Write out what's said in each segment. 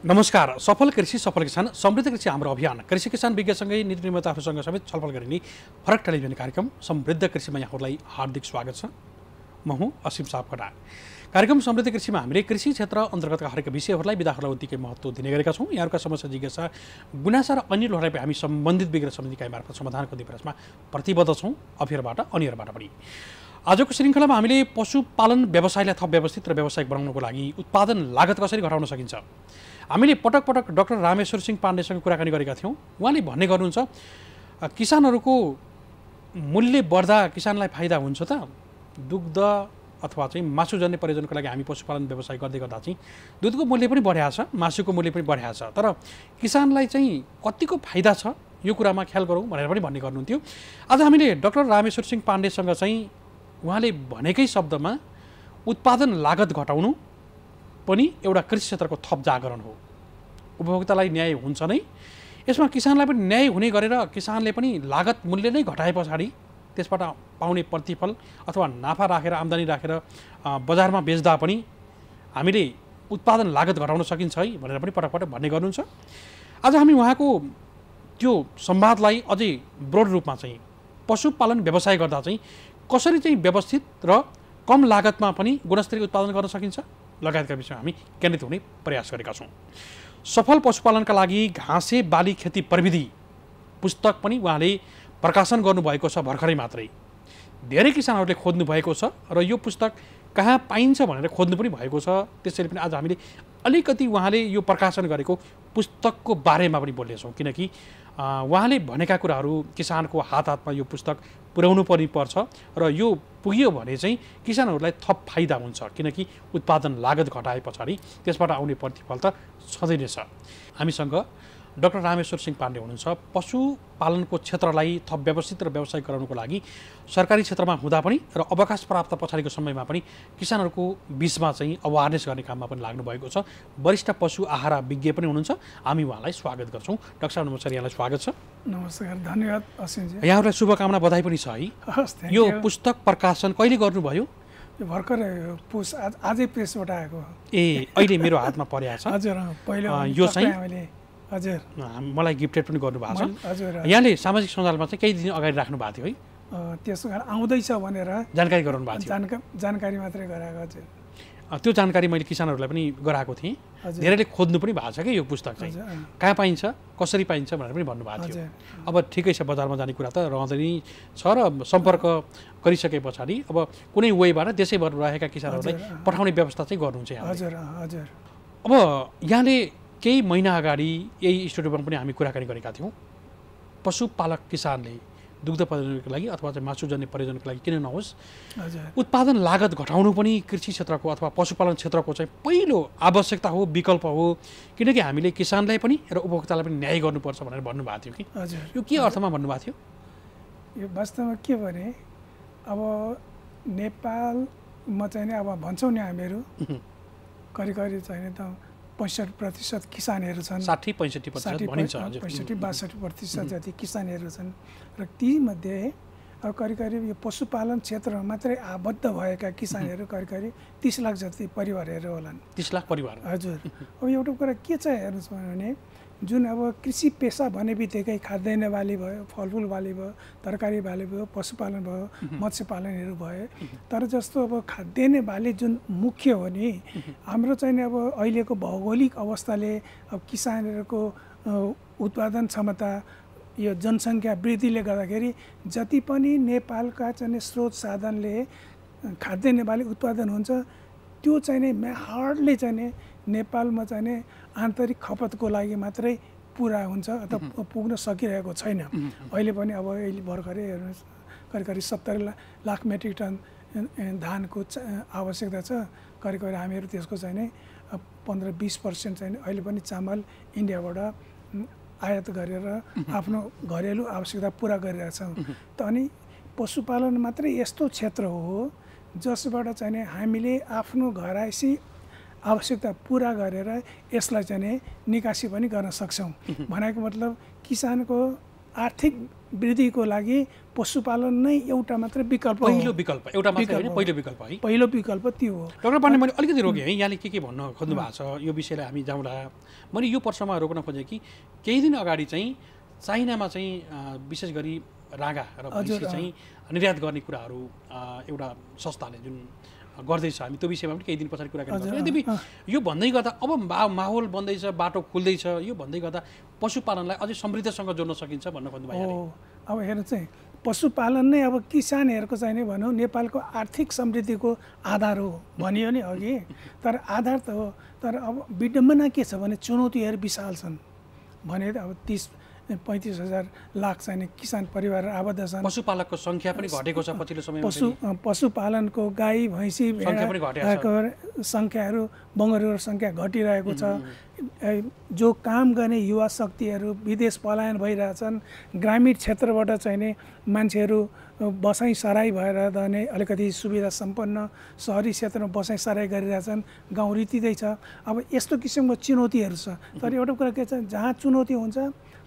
नमस्कार। सफल कृषि सफल किसान समृद्ध कृषि हाम्रो अभियान कृषि किसान विज्ञसँगै नीति निर्माताहरूसँग समेत छलफल गरिने फरक टेलिभिजन कार्यक्रम समृद्ध कृषिमा यहाँहरूलाई हार्दिक स्वागत छ। म हुँ असीम सापकोटा। कार्यक्रम समृद्ध कृषिमा हामीले कृषि क्षेत्र अन्तर्गतका हरेक विषयहरूलाई विधाहरूलाई उत्तिकै महत्त्व दिने गरेका छौँ। यहाँहरूका समस्या जिज्ञासा गुनासा र अन्यहरूलाई हामी सम्बन्धित विज्ञ समिति इकाइ मार्फत समाधानको दिप्रयासमा प्रतिबद्ध छौँ, अफेरबाट अनियरबाट पनि। आजको श्रृङ्खलामा हामीले पशुपालन व्यवसायलाई थप व्यवस्थित र व्यावसायिक बनाउनको लागि उत्पादन लागत कसरी घटाउन सकिन्छ हामीले पटक पटक डाक्टर रामेश्वर सिंह पाण्डेसँग कुराकानी गरेका थियौँ। उहाँले भन्ने गर्नुहुन्छ किसानहरूको मूल्य बढ्दा किसानलाई फाइदा हुन्छ त? दुग्ध अथवा चाहिँ मासुजन्य प्रयोजनको लागि हामी पशुपालन व्यवसाय गर्दै गर्दा चाहिँ दुधको मूल्य पनि बढेको छ, मासुको मूल्य पनि बढेको छ, तर किसानलाई चाहिँ कतिको फाइदा छ यो कुरामा ख्याल गरौँ भनेर पनि भन्ने गर्नुहुन्थ्यो। आज हामीले डाक्टर रामेश्वर सिंह पाण्डेसँग चाहिँ उहाँले भनेकै शब्दमा उत्पादन लागत घटाउनु पनि एउटा कृषि क्षेत्रको थप जागरण हो। उपभोक्तालाई न्याय हुन्छ नै, यसमा किसानलाई पनि न्याय हुने गरेर किसानले पनि लागत मूल्य नै घटाए पछाडि त्यसबाट पाउने प्रतिफल अथवा नाफा राखेर आम्दानी राखेर बजारमा बेच्दा पनि हामीले उत्पादन लागत घटाउन सकिन्छ है भनेर पनि पटक पटक भन्ने गर्नुहुन्छ। आज हामी उहाँको त्यो संवादलाई अझै ब्रोड रूपमा चाहिँ पशुपालन व्यवसाय गर्दा चाहिँ कसरी चाहिँ व्यवस्थित र कम लागतमा पनि गुणस्तरीय उत्पादन गर्न सकिन्छ लगायतका विषयमा हामी केन्द्रित हुने प्रयास गरेका छौँ। सफल पशुपालनका लागि घाँसे बाली खेती प्रविधि पुस्तक पनि उहाँले प्रकाशन गर्नुभएको छ भर्खरै मात्रै। धेरै किसानहरूले खोज्नु भएको छ र यो पुस्तक कहाँ पाइन्छ भनेर खोज्नु पनि भएको छ। त्यसैले पनि आज हामीले अलिकति उहाँले यो प्रकाशन गरेको पुस्तकको बारेमा पनि बोल्नेछौँ, किनकि उहाँले भनेका कुराहरू किसानको हातमा यो पुस्तक पुर्याउनु पर्छ र यो पुग्यो भने चाहिँ किसानहरूलाई थप फाइदा हुन्छ, किनकि उत्पादन लागत घटाए पछाडि त्यसबाट आउने प्रतिफल त सधैँ नै छ। हामीसँग डाक्टर रामेश्वर सिंह पाण्डे हुनुहुन्छ। पशुपालनको क्षेत्रलाई थप व्यवस्थित र व्यावसायिक गराउनको लागि सरकारी क्षेत्रमा हुँदा पनि र अवकाश प्राप्त पछाडिको समयमा पनि किसानहरूको बिचमा चाहिँ अवेरनेस गर्ने काममा पनि लाग्नु भएको छ। वरिष्ठ पशु आहार विज्ञ पनि हुनुहुन्छ। हामी उहाँलाई स्वागत गर्छौँ। डाक्टर साहब नमस्कार, यहाँलाई स्वागत छ। नमस्कार, धन्यवाद असीमजी। यहाँहरूलाई शुभकामना बधाई पनि छ है। यो पुस्तक प्रकाशन कहिले गर्नुभयो? भर्खरै आजै प्रेसबाट आएको। ए, अहिले मेरो हातमा परेको छ। हजुर, पहिलो यो चाहिँ हजुर मलाई गिफ्टेड पनि गर्नुभएको छ। हजुर, यहाँले सामाजिक सञ्जालमा चाहिँ केही दिन अगाडि राख्नु भएको थियो है? त्यसो कारण आउँदैछ भनेर जानकारी गराउनु भएको थियो। जानकारी मात्रै गराएको। हजुर, त्यो जानकारी मैले किसानहरूलाई पनि गराएको थिएँ। धेरैले खोज्नु पनि भएको छ कि यो पुस्तक चाहिँ कहाँ पाइन्छ, कसरी पाइन्छ भनेर पनि भन्नुभएको थियो। अब ठिकै छ, बजारमा जाने कुरा त रहँदै नै छ र सम्पर्क गरिसके पछाडि अब कुनै वेबाट देशैभर रहेका किसानहरूलाई पठाउने व्यवस्था चाहिँ गर्नुहुन्छ यहाँ। हजुर हजुर। अब यहाँले केही महिना अगाडि यही स्टुडियोमा पनि हामी कुराकानी गरेका थियौँ। पशुपालक किसानले दुग्ध प्रयोजनको लागि अथवा चाहिँ मासुजन्य प्रयोजनको लागि किन नहोस्, उत्पादन लागत घटाउनु पनि कृषि क्षेत्रको अथवा पशुपालन क्षेत्रको चाहिँ पहिलो आवश्यकता हो, विकल्प हो, किनकि हामीले किसानलाई पनि र उपभोक्तालाई पनि न्याय गर्नुपर्छ भनेर भन्नुभएको थियो कि? हजुर। यो के अर्थमा भन्नुभएको थियो? यो वास्तवमा के भने अब नेपालमा चाहिँ नि अब भन्छौँ नि हामीहरू करिब चाहिँ त 65% किसानहरू छन्। 60-65% भनिन्छ। 65-62% जति किसानहरू छन् र तीमध्ये अब करिब यो पशुपालन क्षेत्रमा मात्रै आबद्ध भएका किसानहरू करिब 30 लाख जति परिवारहरू होलान्। 30 लाख परिवार। हजुर। अब एउटा कुरा के छ हेर्नुहोस् भने जुन अब कृषि पेसा भने बित्तिकै खाद्यान्न बाली भयो, फलफुल बाली भयो, तरकारी बाली भयो, पशुपालन भयो, मत्स्य पालनहरू भयो, तर जस्तो अब खाद्यान्न बाली जुन मुख्य हो नि हाम्रो चाहिँ अब अहिलेको भौगोलिक अवस्थाले अब किसानहरूको उत्पादन क्षमता यो जनसङ्ख्या वृद्धिले गर्दाखेरि जति पनि नेपालका चाहिँ स्रोत साधनले खाद्यान्न बाली उत्पादन हुन्छ त्यो चाहिँ नै हार्डली चाहिँ नेपालमा चाहिँ आन्तरिक खपतको लागि मात्रै पुरा हुन्छ अथवा पुग्न सकिरहेको छैन। अहिले पनि अब अहिले भर्खरै हेर्नुहोस् करिब 70 लाख मेट्रिक टन धानको आवश्यकता छ। करिब हामीहरू त्यसको चाहिँ नै 15-20% चाहिँ अहिले पनि चामल इन्डियाबाट आयात गरेर आफ्नो घरेलु आवश्यकता पुरा गरिरहेछौँ। त अनि पशुपालन मात्रै यस्तो क्षेत्र हो जसबाट चाहिँ हामीले आफ्नो घरायसी आवश्यकता पुरा गरेर यसलाई चाहिँ निकासी पनि गर्न सक्छौँ। भनेको मतलब किसानको आर्थिक वृद्धिको लागि पशुपालन नै एउटा मात्र विकल्प हो। पहिलो विकल्प एउटा मात्र होइन, पहिलो विकल्प है। पहिलो विकल्प त्यो हो। डाक्टर पाण्डे, मैले अलिकति रोकेँ है, यहाँले के भन्नु खोज्नु भएको छ यो विषयलाई हामी जाउँला। मैले यो प्रश्नमा रोक्न खोजेँ कि केही दिन अगाडि चाहिँ चाइनामा चाहिँ विशेष गरी राँगा र भैँसी चाहिँ निर्यात गर्ने कुराहरू एउटा संस्थाले जुन गर्दैछ, हामी त्यो विषयमा पनि केही दिन पछाडि कुरा गर्छौँ। यद्यपि यो भन्दै गर्दा अब माहौल बन्दैछ, बाटो खुल्दैछ, यो भन्दै गर्दा पशुपालनलाई अझै समृद्धसँग जोड्न सकिन्छ भन्न खोज्नु भयो। अब हेर्नु चाहिँ पशुपालन नै अब किसानहरूको चाहिँ नि भनौँ नेपालको आर्थिक समृद्धिको आधार हो भनियो नि अघि। तर आधार त हो, तर अब विडम्बना के छ भने चुनौतीहरू विशाल छन् भने अब 30-35 हजार लाख चाहिँ किसान परिवार आबद्ध छन्। पशुपालकको सङ्ख्या पनि घटेको छ पछिल्लो समयमा। पशुपालनको गाई भैँसी सङ्ख्याहरू बङ्गरहरूको सङ्ख्या घटिरहेको छ। जो काम गर्ने युवा शक्तिहरू विदेश पलायन भइरहेछन्। ग्रामीण क्षेत्रबाट चाहिँ नि मान्छेहरू बसाइ सराई भएर जाने अलिकति सुविधा सम्पन्न सहरी क्षेत्रमा बसाइ सराई गरिरहेछन्, गाउँ रितिँदैछ। अब यस्तो किसिमको चुनौतीहरू छ। तर एउटा कुरा के छ, जहाँ चुनौती हुन्छ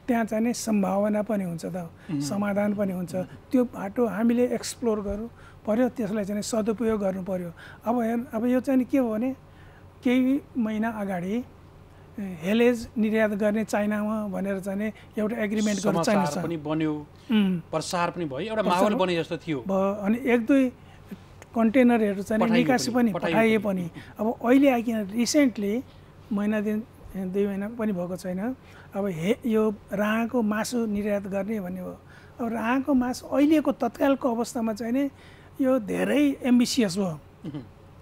त्यहाँ चाहिँ नि सम्भावना पनि हुन्छ त, समाधान पनि हुन्छ। त्यो बाटो हामीले एक्सप्लोर गर्नु पर्यो, त्यसलाई चाहिँ सदुपयोग गर्नु पर्यो। अब यो चाहिँ के हो भने केही महिना अगाडि हेलेज निर्यात गर्ने चाइनामा भनेर चाहिँ एउटा एग्रिमेन्ट गर्नु चाइना पनि बन्यो, प्रसार पनि भयो, एउटा माहौल बने जस्तो थियो। अनि 1-2 कन्टेनरहरू चाहिँ निकासी पनि पठाइए पनि। अब अहिले आइकन रिसेन्टली महिना दिन 2 महिना पनि भएको छैन। अब यो राँगाको मासु निर्यात गर्ने भन्ने हो। अब राँगाको मासु अहिलेको तत्कालको अवस्थामा चाहिँ नि यो धेरै एम्बिसियस हो।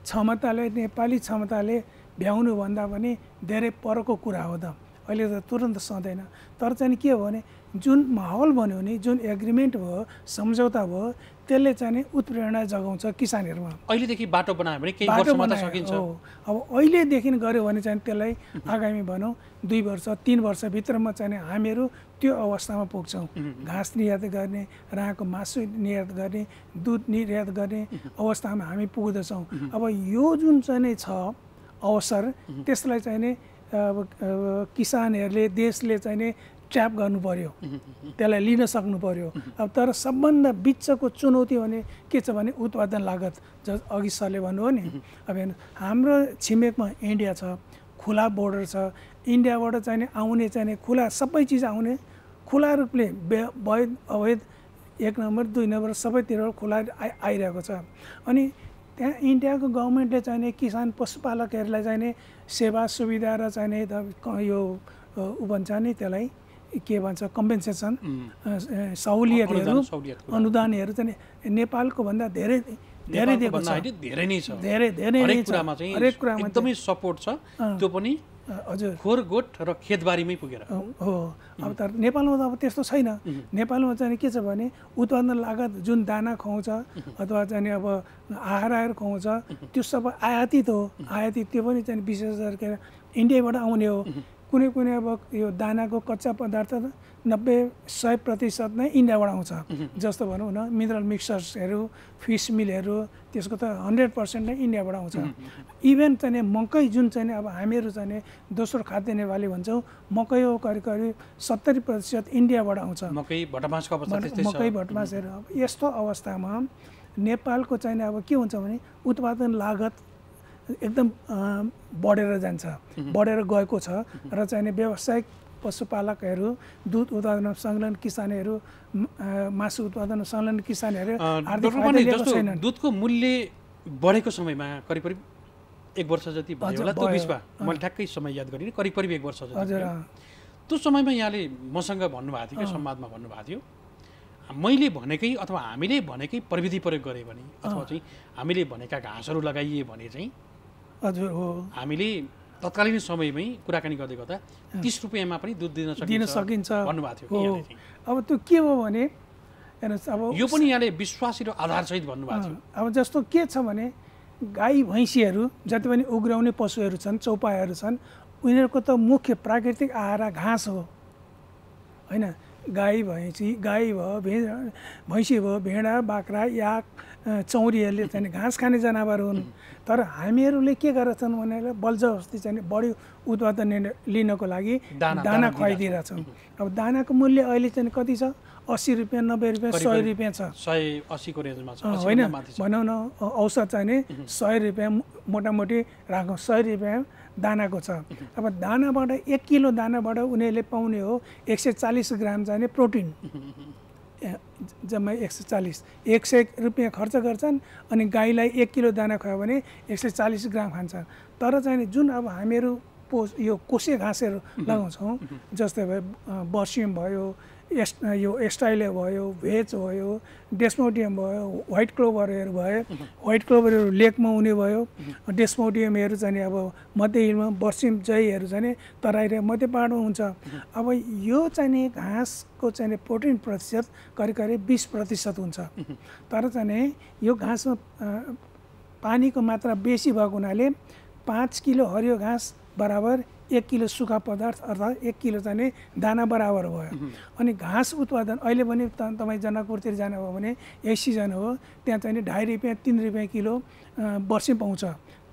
क्षमताले नेपाली क्षमताले भ्याउनु भन्दा पनि धेरै परको कुरा हो त। अहिले त तुरन्त सधैँ। तर चाहिँ के हो भने जुन माहौल बन्यो भने, जुन एग्रिमेन्ट भयो, सम्झौता भयो, त्यसले चाहिँ नि उत्प्रेरणा जगाउँछ किसानहरूमा। अहिलेदेखि बाटो बनायो भने केही वर्षमा त सकिन्छ। अब अहिलेदेखि गऱ्यो भने चाहिँ त्यसलाई आगामी भनौँ 2 वर्ष 3 वर्षभित्रमा चाहिँ हामीहरू त्यो अवस्थामा पुग्छौँ। घाँस निर्यात गर्ने, राँगाको मासु निर्यात गर्ने, दुध निर्यात गर्ने अवस्थामा हामी पुग्दछौँ। अब यो जुन चाहिँ नि छ अवसर, त्यसलाई चाहिँ नि किसानहरूले देशले चाहिँ नि ट्र्याप गर्नु पर्यो, त्यसलाई लिन सक्नु पर्यो। अब तर सबभन्दा बिचको चुनौती भने के छ भने उत्पादन लागत। अघि सरले भन्नुभयो नि। अब हेर्नु हाम्रो छिमेकमा इन्डिया छ, खुला बोर्डर छ। इन्डियाबाट चाहिँ नि आउने चाहिँ नि खुला सबै चिज आउने, खुला रूपले वैध अवैध 1 नम्बर 2 नम्बर सबैतिर खुला आइरहेको छ। अनि त्यहाँ इन्डियाको गभर्मेन्टले चाहिँ नि किसान पशुपालकहरूलाई चाहिँ नि सेवा सुविधा र चाहिँ नि यो भन्छ नि त्यसलाई के भन्छ कम्पेन्सेसन सहुलियतहरू अनुदानहरू चाहिँ नेपालको भन्दा धेरै दिएको छ। धेरै नै छ, धेरै हरेक कुरामा चाहिँ हरेक कुरामा एकदमै सपोर्ट छ। त्यो पनि हजुर खोरगोठ र खेतबारीमै पुगेर हो। अब तर नेपालमा त अब त्यस्तो छैन। नेपालमा चाहिँ के छ भने उत्पादन लागत जुन दाना खुवाउँछ अथवा चाहिँ अब आहारहरू खुवाउँछ त्यो सबै आयातित हो। आयातित त्यो पनि चाहिँ विशेष गरेर इन्डियाबाट आउने हो। कुनै अब यो दानाको कच्चा पदार्थ 90-100% नै इन्डियाबाट आउँछ। जस्तो भनौँ न मिनरल मिक्सर्सहरू, फिस मिलहरू, त्यसको त 100% नै इन्डियाबाट आउँछ। इभन चाहिँ मकै जुन चाहिँ अब हामीहरू चाहिँ दोस्रो खाद्य नेपाली भन्छौँ, मकै हो करिब 70% इन्डियाबाट आउँछ। मकै भटमासको अवस्था त्यस्तै छ। मकै भटमासहरू। अब यस्तो अवस्थामा नेपालको चाहिँ अब के हुन्छ भने उत्पादन लागत एकदम बढेर जान्छ, बढेर गएको छ। र चाहिँ व्यावसायिक पशुपालकहरू, दूध उत्पादन संलग्न किसानहरू, मासु उत्पादन संलग्न किसानहरू आर्थिक फाइदा लिएको छैनन्। दुधको मूल्य बढेको समयमा करिब 1 वर्ष जति भयो होला। त्यो बिचमा मैले ठ्याक्कै समय याद गरिनँ, करिब 1 वर्ष जति। त्यो समयमा यहाँले मसँग भन्नुभएको थियो कि संवादमा भन्नुभएको थियो, मैले भनेकै अथवा हामीले भनेकै प्रविधि प्रयोग गरे भने अथवा चाहिँ हामीले भनेका घाँसहरू लगाइए भने चाहिँ हजुर हो, हामीले तत्कालीन समयमै कुराकानी गर्दै गर्दा 30 रुपियाँमा पनि दुध दिन सकिन्छ भन्नुभएको थियो। अब त्यो के हो भने हेर्नुहोस्, अब यो पनि यहाँले विश्वासी र आधारसहित भन्नुभएको थियो। अब जस्तो के छ भने गाई भैँसीहरू जति पनि उग्राउने पशुहरू छन्, चौपायाहरू छन्, उनीहरूको त मुख्य प्राकृतिक आहार घाँस हो होइन। गाई भयो, भैँसी भयो, भेडा, बाख्रा, याक, चौरीहरूले चाहिँ घाँस खाने जनावर हुन्। तर हामीहरूले के गरेका छन् भने बलजबस्ती चाहिँ बढी उत्पादन लिनको लागि दाना खुवाइदिरहेछौँ। अब दानाको मूल्य अहिले चाहिँ कति छ? 80 रुपियाँ 90 रुपियाँ 100 रुपियाँ छ। 180 को रेन्जमा छ होइन, भनौँ न औसत चाहिँ 100 रुपियाँ मोटामोटी राखौँ, 100 रुपियाँ दानाको छ। अब दानाबाट 1 किलो दानाबाट उनीहरूले पाउने हो 140 ग्राम चाहिँ प्रोटिन, जम्मै 140, 100 रुपियाँ खर्च गर्छन् अनि गाईलाई 1 किलो दाना खुवायो भने 140 ग्राम खान्छन्। तर चाहिँ जुन अब हामीहरू यो कोसे घाँसहरू लगाउँछौँ, जस्तै भयो बर्सियम भयो, यो एस्टाइले भयो, भेज भयो, डेस्मोडियम भयो, व्हाइट क्लोभरहरू भयो, व्हाइट क्लोभरहरू लेकमा हुने भयो, डेस्मोडियमहरू चाहिँ अब मध्य हिलमा, बर्सियम जयहरू चाहिँ तराई र मध्य पहाडमा हुन्छ। अब यो चाहिँ घाँसको चाहिँ प्रोटिन प्रतिशत करिब करिब 20% हुन्छ। तर चाहिँ यो घाँसमा पानीको मात्रा बेसी भएको हुनाले 5 किलो हरियो घाँस बराबर 1 किलो सुखा पदार्थ अर्थात् 1 किलो चाहिँ दाना बराबर भयो। अनि घाँस उत्पादन अहिले पनि तपाईँ जनकपुरतिर जानुभयो भने यही सिजन हो, त्यहाँ चाहिँ 2.5 रुपियाँ 3 रुपियाँ किलो बर्सिम पाउँछ।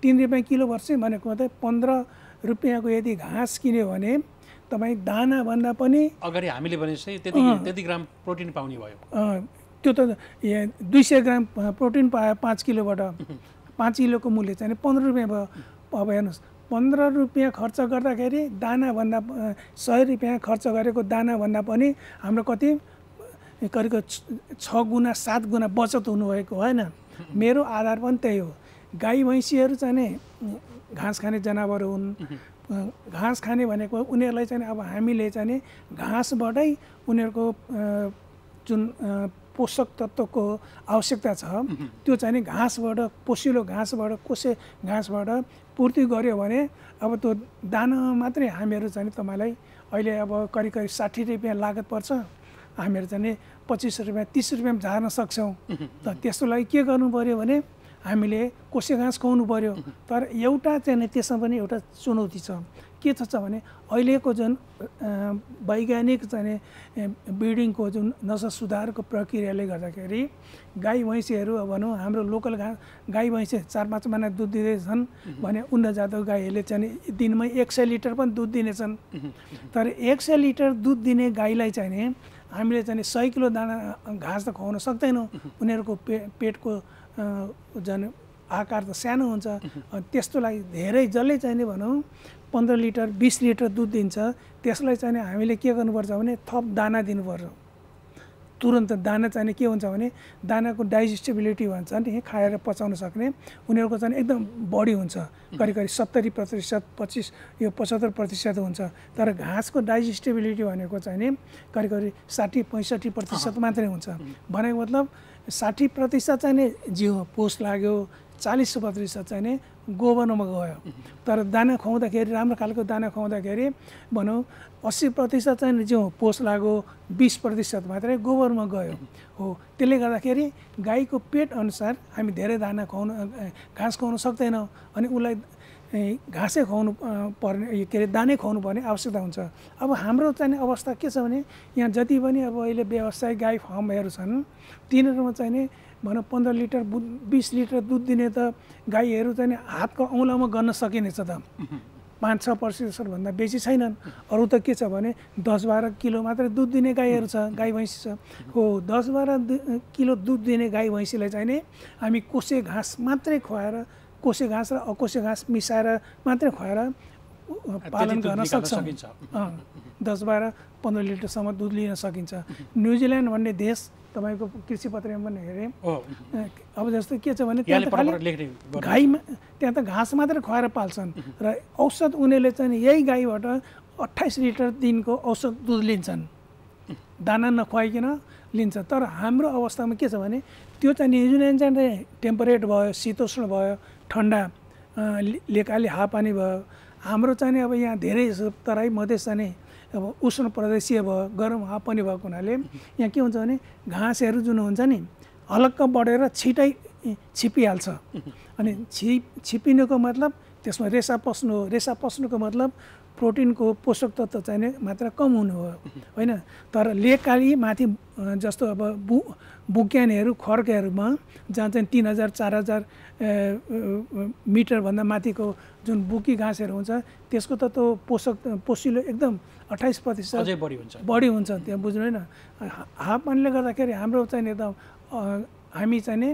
3 रुपियाँ किलो बर्सिम भनेको चाहिँ 15 रुपियाँको यदि घाँस किन्यो भने तपाईँ दानाभन्दा पनि अगाडि हामीले भने चाहिँ त्यति ग्राम प्रोटिन पाउने भयो। त्यो त 200 ग्राम प्रोटिन पायो 5 किलोबाट। 5 किलोको मूल्य चाहिँ 15 रुपियाँ भयो। अब हेर्नुहोस्, 15 रुपियाँ खर्च गर्दाखेरि दानाभन्दा 100 रुपियाँ खर्च गरेको दानाभन्दा पनि हाम्रो कति करिब 6 गुणा 7 गुणा बचत हुनुभएको होइन। मेरो आधार पनि त्यही हो। गाई भैँसीहरू चाहिँ घाँस खाने जनावर हुन्। घाँस खाने भनेको उनीहरूलाई चाहिँ अब हामीले चाहिँ घाँसबाटै उनीहरूको जुन पोषक तत्त्वको आवश्यकता छ त्यो चाहिँ घाँसबाट, पोसिलो घाँसबाट, कोसे घाँसबाट पूर्ति गर्यो भने अब त्यो दाना मात्रै हामीहरू चाहिँ तपाईँलाई अहिले अब करिब करिब 60 रुपियाँ लागत पर्छ, हामीहरू चाहिँ 25 रुपियाँ 30 रुपियाँमा झार्न सक्छौँ। त त्यसको लागि के गर्नु पऱ्यो भने हामीले कोसे घाँस खुवाउनु पऱ्यो। तर एउटा चाहिँ त्यसमा पनि एउटा चुनौती छ। के छ भने अहिलेको जुन वैज्ञानिक चाहिँ ब्रिडिङको जुन नस्ल सुधारको प्रक्रियाले गर्दाखेरि गाई भैँसीहरू भनौँ हाम्रो लोकल गाई भैँसी 4-5 महिना दुध दिँदैछन् भने उन्नत जातको गाईहरूले चाहिँ दिनमै 100 लिटर पनि दुध दिनेछन्। तर 100 लिटर दुध दिने गाईलाई चाहिँ हामीले चाहिँ 100 किलो दाना घाँस त खुवाउन सक्दैनौँ। उनीहरूको पेटको जुन आकार त सानो हुन्छ। त्यस्तो लागि धेरै जसले चाहिँ भनौँ 15 लिटर 20 लिटर दुध दिन्छ, त्यसलाई चाहिँ हामीले के गर्नुपर्छ भने थप दाना दिनुपर्छ। तुरन्त दाना चाहिँ के हुन्छ भने दानाको डाइजेस्टिबिलिटी भन्छ नि, खाएर पचाउन सक्ने उनीहरूको चाहिँ एकदम बढी हुन्छ। करिब करिब 70% 75% हुन्छ। तर घाँसको डाइजेस्टिबिलिटी भनेको चाहिँ नि करिब करिब 60-65% मात्रै हुन्छ। भनेको मतलब 60% चाहिँ नि जिउ पोष लाग्यो, 40% चाहिँ नि गोबरमा गयो। तर दाना खुवाउँदाखेरि राम्रो खालको दाना खुवाउँदाखेरि भनौँ 80% चाहिँ जिउ पोष लाग्यो, 20% मात्रै गोबरमा गयो हो। त्यसले गर्दाखेरि गाईको पेट अनुसार हामी धेरै दाना खुवाउनु घाँस खुवाउन सक्दैनौँ अनि उसलाई घाँसै खुवाउनु पर्ने के अरे दानै खुवाउनु पर्ने आवश्यकता हुन्छ। अब हाम्रो चाहिँ अवस्था के छ भने यहाँ जति पनि अब अहिले व्यावसायिक गाई फार्महरू छन् तिनीहरूमा चाहिँ नि भनौँ 15 लिटर 20 लिटर दुध दिने त गाईहरू चाहिँ हातको औँलामा गर्न सकिनेछ त। 5-6% भन्दा बेसी छैनन्। अरू त के छ भने 10-12 किलो मात्रै दुध दिने गाईहरू छ, गाई भैँसी छ हो। 10-12 किलो दुध दिने गाई भैँसीलाई चाहिँ नि हामी कोसे घाँस मात्रै खुवाएर, कोसे घाँस र अकोसे घाँस मिसाएर मात्रै खुवाएर पालन गर्न सक्छौँ। 10-12-15 लिटरसम्म दुध लिन सकिन्छ। न्युजिल्यान्ड भन्ने देश तपाईँको कृषि पत्रमा पनि हेरेँ। अब जस्तो के छ भने त्यहाँ त खालि गाईमा त्यहाँ त घाँस मात्रै खुवाएर पाल्छन् र औसत उनीहरूले चाहिँ यही गाईबाट 28 लिटर दिनको औसत दुध लिन्छन्, दाना नखुवाइकन लिन्छ। तर हाम्रो अवस्थामा के छ भने त्यो चाहिँ न्युजिल्यान्ड चाहिँ टेम्परेट भयो, शीतोष्ण भयो, ठन्डा लेकाली हावापानी भयो। हाम्रो चाहिँ अब यहाँ धेरै तराई मधेस चाहिँ अब उष्ण प्रदेशीय भयो, गरम हावापानी भएको हुनाले यहाँ के हुन्छ भने घाँसहरू जुन हुन्छ नि हलक्क बढेर छिटै छिपिहाल्छ। अनि छिपिनुको मतलब त्यसमा रेसा पस्नु हो। रेसा पस्नुको मतलब प्रोटिनको पोषक तत्त्व चाहिने मात्रा कम हुनु हो होइन। तर लेकाली माथि जस्तो अब बुक्यानहरू खर्केहरूमा जहाँ चाहिँ 3000 4000 मिटरभन्दा माथिको जुन बुकी घाँसहरू हुन्छ त्यसको त त्यो पोसिलो एकदम 28% बढी हुन्छ त्यहाँ बुझ्नु होइन। हाफ पानीले गर्दाखेरि हाम्रो चाहिँ एकदम हामी चाहिँ नि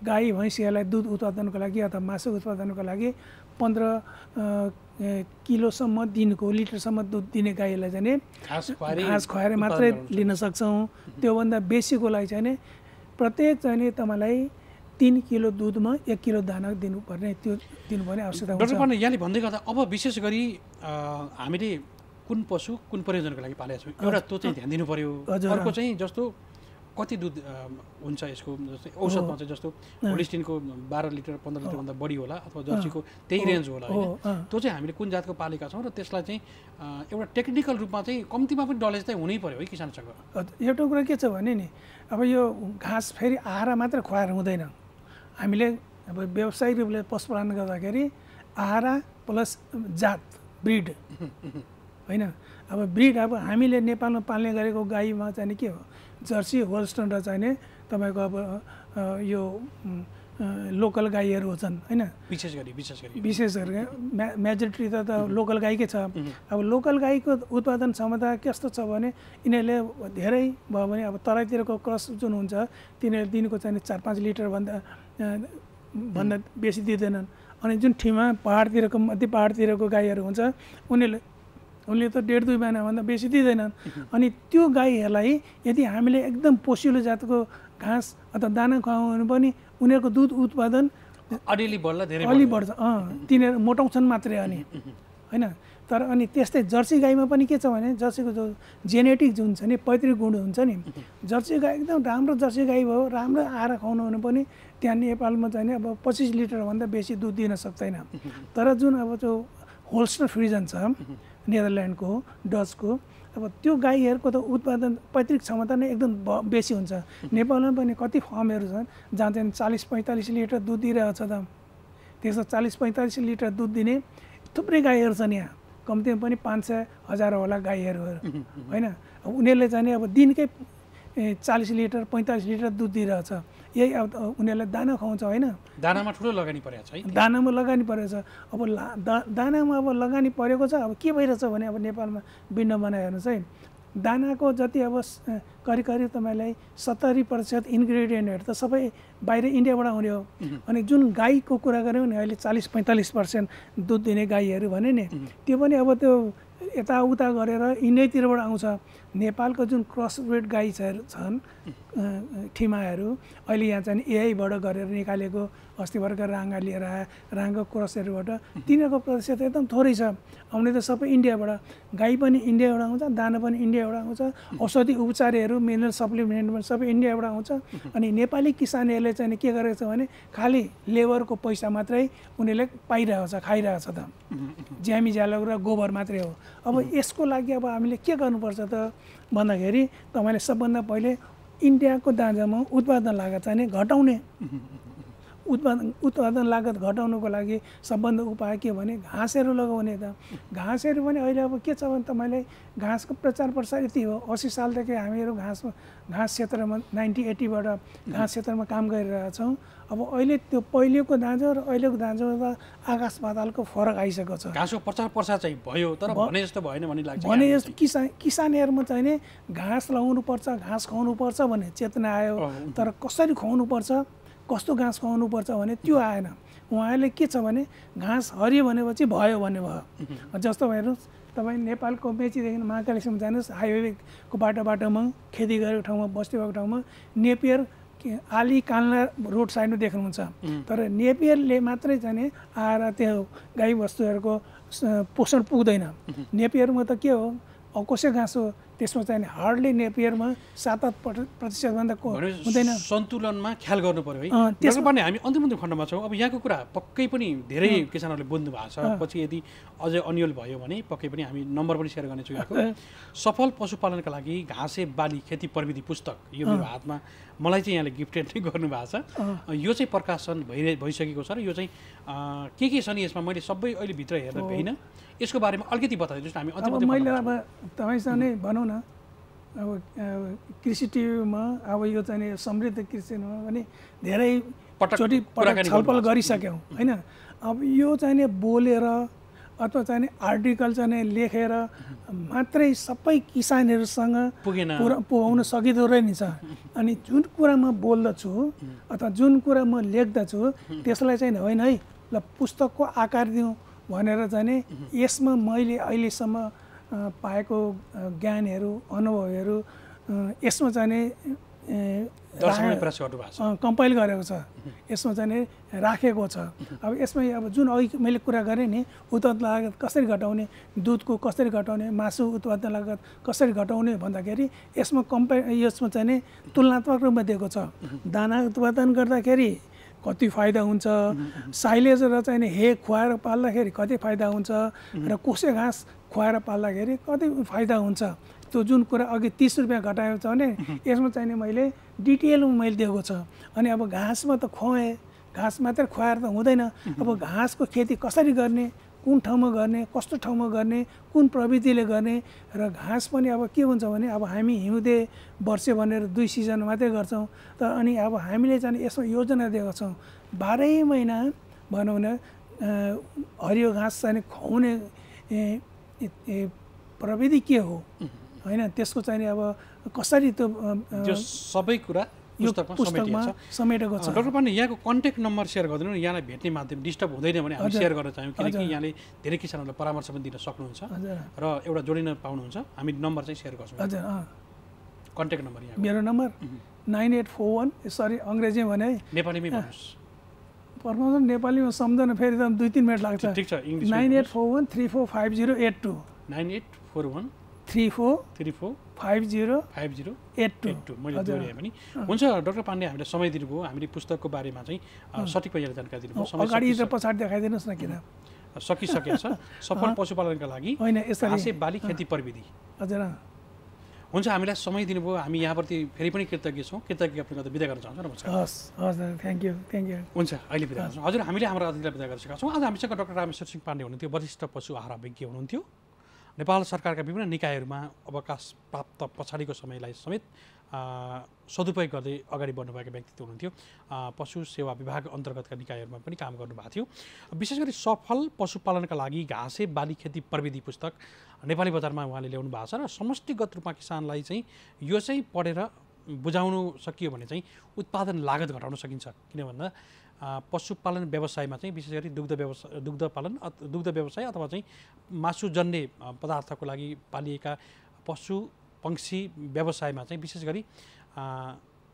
गाई भैँसीहरूलाई दुध उत्पादनको लागि अथवा मासु उत्पादनको लागि 15 किलोसम्म दिनको लिटरसम्म दुध दिने गाईलाई चाहिँ नि घाँस खुवाएर मात्रै लिन सक्छौँ। त्योभन्दा बेसीको लागि चाहिँ नि प्रत्येक चाहिँ नि तपाईँलाई 3 किलो दुधमा 1 किलो दाना दिनुपर्ने त्यो दिनुपर्ने आवश्यकता हुन्छ। डाक्टर यहाँले भन्दै गर्दा अब विशेष गरी हामीले कुन पशु कुन प्रयोजनको लागि पालेका छौँ एउटा त्यो चाहिँ ध्यान दिनु पर्यो। अर्को चाहिँ जस्तो कति दुध हुन्छ यसको जस्तै औसतमा चाहिँ जस्तो होलिस्टिनको 12 लिटर 15 लिटरभन्दा बढी होला अथवा जर्सीको त्यही रेन्ज होला होइन। त्यो चाहिँ हामीले कुन जातको पालेका छौँ र त्यसलाई चाहिँ एउटा टेक्निकल रूपमा चाहिँ कम्तीमा पनि नलेज चाहिँ हुनै पर्यो है किसानसँग। एउटा कुरा के छ भने नि अब यो घाँस फेरि आहारा मात्र खुवाएर हुँदैन। हामीले अब व्यावसायिक रूपले पशुपालन गर्दाखेरि आहारा प्लस जात ब्रिड होइन। अब ब्रिड अब हामीले नेपालमा पाल्ने गरेको गाईमा चाहिँ के हो जर्सी होल्स्टन र चाहिने तपाईँको अब यो लोकल गाईहरू छन् होइन। विशेष गरी मेजोरिटी त लोकल गाईकै छ। अब लोकल गाईको उत्पादन क्षमता कस्तो छ भने यिनीहरूले धेरै भयो भने अब तराईतिरको क्रस जुन हुन्छ तिनीहरूले दिनको चाहिँ 4-5 लिटरभन्दा बेसी दिँदैनन्। अनि जुन ठिमा पहाडतिरको मध्य पहाडतिरको गाईहरू हुन्छ उनले त 1.5-2 महिनाभन्दा बेसी दिँदैनन्। अनि त्यो गाईहरूलाई यदि हामीले एकदम पोसिलो जातको घाँस अथवा दाना खुवाउनु पनि उनीहरूको दुध उत्पादन अलि बढ्छ। तिनीहरू मोटाउँछन् मात्रै अनि होइन। तर अनि त्यस्तै जर्सी गाईमा पनि के छ भने जर्सीको जो जेनेटिक जुन छ नि पैतृक गुण हुन्छ नि जर्सी गाई एकदम राम्रो जर्सी गाई भयो राम्रो आहारा खुवाउनु भने पनि त्यहाँ नेपालमा चाहिँ नि अब 25 लिटरभन्दा बेसी दुध दिन सक्दैन। तर जुन अब जो होल्स्टर फ्रिजन छ नेदरल्यान्डको डचको अब त्यो गाईहरूको त उत्पादन पैतृक क्षमता नै एकदम बेसी हुन्छ। नेपालमा पनि कति फर्महरू छन् जहाँ चाहिँ 40-45 लिटर दुध दिइरहेको छ त। त्यसमा 40-45 लिटर दुध दिने थुप्रै गाईहरू छन् यहाँ कम्तीमा पनि 500-1000 होला गाईहरू होइन। अब उनीहरूले चाहिँ अब दिनकै 40 लिटर 45 लिटर दुध दिइरहेछ। यही अब उनीहरूलाई दाना खुवाउँछ होइन। दानामा ठुलो लगानी परेको छ है। दानामा लगानी परेको छ। अब दानामा अब लगानी परेको छ। अब के भइरहेछ भने अब नेपालमा भिन्न बनायो हेर्नुहोस् है दानाको जति अब करिब तपाईँलाई 70% इन्ग्रेडियन्टहरू त सबै बाहिर इन्डियाबाट आउने हो। अनि जुन गाईको कुरा गऱ्यौँ नि अहिले 40-45% दुध दिने गाईहरू भने नि त्यो पनि अब त्यो यताउता गरेर यिनैतिरबाट आउँछ। नेपालको जुन क्रस ब्रिड गाई छन् ठिमाहरू अहिले यहाँ चाहिँ एआईबाट गरेर निकालेको अस्ति भर्खर राङ्गा लिएर आए राङ्गा क्रसहरूबाट तिनीहरूको प्रतिशत एकदम थोरै छ। आउने त सबै इन्डियाबाट गाई पनि इन्डियाबाट आउँछ दाना पनि इन्डियाबाट आउँछ औषधि उपचारहरू मिनरल सप्लिमेन्ट सबै इन्डियाबाट आउँछ। अनि नेपाली किसानहरूले चाहिँ के गरेको छ भने खालि लेबरको पैसा मात्रै उनीहरूले पाइरहेको छ खाइरहेको छ त ज्यामी ज्यालो र गोबर मात्रै हो। अब यसको लागि अब हामीले के गर्नुपर्छ त भन्दाखेरि तपाईँले सबभन्दा पहिले इन्डियाको दाँजामा उत्पादन लागत चाहिँ घटाउने उत्पादन लागत घटाउनुको लागि सबभन्दा उपाय के भने घाँसहरू लगाउने त। घाँसहरू पनि अहिले अब के छ भने तपाईँले घाँसको प्रचार प्रसार यति हो 80 सालदेखि हामीहरू घाँस क्षेत्रमा 90-80बाट घाँस क्षेत्रमा काम गरिरहेछौँ। अब अहिले त्यो पहिलेको दाँजो र अहिलेको दाँजोमा त आकाश पातालको फरक आइसकेको छ। घाँसको प्रचार प्रसार चाहिँ भयो तर भने जस्तो भएन भन्ने लाग्छ। भने जस्तो किसानहरूमा चाहिँ नि घाँस लगाउनुपर्छ घाँस खुवाउनुपर्छ भन्ने चेतना आयो। तर कसरी खुवाउनुपर्छ कस्तो घाँस खुवाउनुपर्छ भने त्यो आएन। उहाँहरूले के छ भने घाँस हरियो भनेपछि भयो भन्ने भयो। जस्तो हेर्नुहोस् तपाईँ नेपालको मेचीदेखि महाकालीसम्म जानुहोस् हाइवेको बाटोमा खेती गरेको ठाउँमा बस्ती भएको ठाउँमा नेपियर आली काल्ना रोड साइडमा देख्नुहुन्छ। तर नेपियरले मात्रै चाहिँ आएर त्यो गाई वस्तुहरूको पोषण पुग्दैन। नेपियरमा त के हो कसै घाँस हो त्यसमा चाहिँ हार्डली नेपियरमा 7-8% हुँदैन। सन्तुलनमा ख्याल गर्नु पर्यो है। त्यसमा पनि हामी अन्तिम खण्डमा छौँ। अब यहाँको कुरा पक्कै पनि धेरै किसानहरूले बुझ्नु भएको छ। पछि यदि अझै अन्यल भयो भने पक्कै पनि हामी नम्बर पनि सेयर गर्नेछौँ। यहाँको सफल पशुपालनका लागि घाँसे बाली खेती प्रविधि पुस्तक यो मेरो हातमा मलाई चाहिँ यहाँले गिफ्टेड नै गर्नुभएको छ। यो चाहिँ प्रकाशन भइसकेको छ र यो चाहिँ के छ नि यसमा मैले सबै अहिले भित्र हेर्दा भएन। यसको बारेमा अलिकति बताइदिनुहोस् न। हामी अब मैले अब तपाईँसँग नै भनौँ न, अब कृषि टिभीमा अब यो चाहिँ समृद्ध कृषिमा पनि धेरै चोटि छलफल गरिसक्यौँ होइन। अब यो चाहिँ नि बोलेर अथवा चाहिँ आर्टिकल चाहिँ लेखेर मात्रै सबै किसानहरूसँग पुगाउन सकिँदो रहेछ। अनि जुन कुरा म बोल्दछु अथवा जुन कुरा म लेख्दछु त्यसलाई चाहिँ होइन है ल पुस्तकको आकार दिउँ भनेर चाहिँ यसमा मैले अहिलेसम्म पाएको ज्ञानहरू अनुभवहरू यसमा चाहिँ कम्पाइल गरेको छ, यसमा चाहिँ राखेको छ। अब यसमा अब जुन अघि मैले कुरा गरेँ नि उत्पादन लागत कसरी घटाउने, दुधको कसरी घटाउने, मासु उत्पादन लागत कसरी घटाउने भन्दाखेरि यसमा यसमा चाहिँ तुलनात्मक रूपमा दिएको छ। दाना उत्पादन गर्दाखेरि कति फाइदा हुन्छ, साइलेज र चाहिँ हे खुवाएर पाल्दाखेरि कति फाइदा हुन्छ र कोसे घाँस खुवाएर पाल्दाखेरि कति फाइदा हुन्छ। त्यो जुन कुरा अघि 30 रुपियाँ घटाएको छ भने यसमा चाहिँ मैले डिटेलमा मैले दिएको छ। अनि अब घाँसमा त खुवाएँ, घाँस मात्र खुवाएर त हुँदैन। अब घाँसको खेती कसरी गर्ने, कुन ठाउँमा गर्ने, कस्तो ठाउँमा गर्ने, कुन प्रविधिले गर्ने र घाँस पनि अब के हुन्छ भने अब हामी हिउँदे वर्षे भनेर 2 सिजन मात्रै गर्छौँ। तर अनि अब हामीले चाहिँ यसमा योजना दिएको छौँ 12 महिना भनौँ न हरियो घाँस चाहिँ खुवाउने प्रविधि के हो होइन, त्यसको चाहिँ अब कसरी त्यो सबै कुरा पुस्तकमा समेटेको छ। डाक्टर पाण्डे यहाँको कन्ट्याक्ट नम्बर सेयर गरिदिनु न, यहाँलाई भेट्ने माध्यम डिस्टर्ब हुँदैन भने हामी सेयर गर्न चाहौँ, किनकि यहाँले धेरै किसानहरूलाई परामर्श पनि दिन सक्नुहुन्छ र एउटा जोडिन पाउनुहुन्छ। हामी नम्बर चाहिँ सेयर गर्छौँ। हजुर कन्ट्याक्ट नम्बर यहाँ मेरो नम्बर 9841 सरी अङ्ग्रेजी भने नेपालीमै भन्नुहोस्। पर्खाउँछ नेपालीमा सम्झन फेरि त 2-3 मिनट लाग्छ। ठिक छ, इङ्ग्लिस 9841 345082 9841 345082 मैले जोडेँ पनि हुन्छ। डाक्टर पाण्डे हामीले समय दिनुभयो, हामीले पुस्तकको बारेमा चाहिँ सठिक पहिला जानकारी दिनुभयो। अगाडि र पछाडि देखाइदिनुहोस् न किताब सकिसकेको छ। सफल पशुपालनका लागि घाँसे बाली खेती प्रविधि। हजुर हुन्छ, हामीलाई समय दिनुभयो, हामी यहाँप्रति फेरि पनि कृतज्ञ छौँ। कृतज्ञ व्यक्त बिदा गर्न चाहन्छौँ। नमस्कार। हजुर थ्याङ्क यू। हुन्छ, अहिले बिदा गर्छौँ। हजुर हामीले हाम्रो अतिथिलाई बिदा गरिसकेका छौँ। आज हामीसँग डाक्टर रामेश्वर सिंह पाण्डे हुनुहुन्थ्यो, वरिष्ठ पशु आहार विज्ञ हुनुहुन्थ्यो। नेपाल सरकारका विभिन्न निकायहरूमा अवकाश प्राप्त पछाडिको समयलाई समेत सदुपयोग गर्दै अगाडि बढ्नुभएका व्यक्तित्व हुनुहुन्थ्यो। पशु सेवा विभाग अन्तर्गतका निकायहरूमा पनि काम गर्नुभएको थियो। विशेष गरी सफल पशुपालनका लागि घाँसे बाली खेती प्रविधि पुस्तक नेपाली बजारमा उहाँले ल्याउनु भएको छ र समष्टिगत रूपमा किसानलाई चाहिँ यो चाहिँ पढेर बुझाउनु सकियो भने चाहिँ उत्पादन लागत घटाउन सकिन्छ। किन भन्दा पशुपालन व्यवसायमा चाहिँ विशेष गरी दुग्ध व्यवसाय अथवा चाहिँ मासुजन्य पदार्थको लागि पालिएका पशु पंक्षी व्यवसायमा चाहिँ विशेष गरी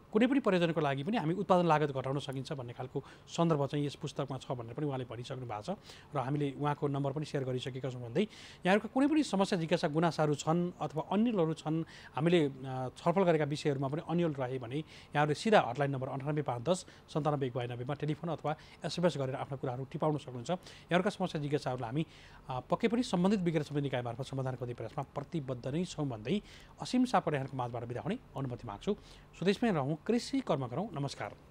कुनै पनि प्रयोजनको लागि पनि हामी उत्पादन लागत घटाउन सकिन्छ भन्ने खालको सन्दर्भ चाहिँ यस पुस्तकमा छ भनेर पनि उहाँले भनिसक्नु भएको छ र हामीले उहाँको नम्बर पनि सेयर गरिसकेका छौँ। भन्दै यहाँहरूको कुनै पनि समस्या जिज्ञासा गुनासाहरू छन् अथवा अन्यलहरू छन्, हामीले छलफल गरेका विषयहरूमा पनि अन्यल रहे भने यहाँहरूले सिधा हटलाइन नम्बर 98 510 97 92 मा टेलिफोन अथवा एसएमएस गरेर आफ्ना कुराहरू टिपाउन सक्नुहुन्छ। यहाँहरूका समस्या जिज्ञासाहरूलाई हामी पक्कै पनि सम्बन्धित विज्ञ समिति निकाय मार्फत समाधान गर्ने प्रयासमा प्रतिबद्ध नै छौँ भन्दै असीम सापकोटा यहाँहरूको माझबाट बिदा हुने अनुमति माग्छु। स्वदेशमै रहौँ, कृषि कर्म गरौँ। नमस्कार।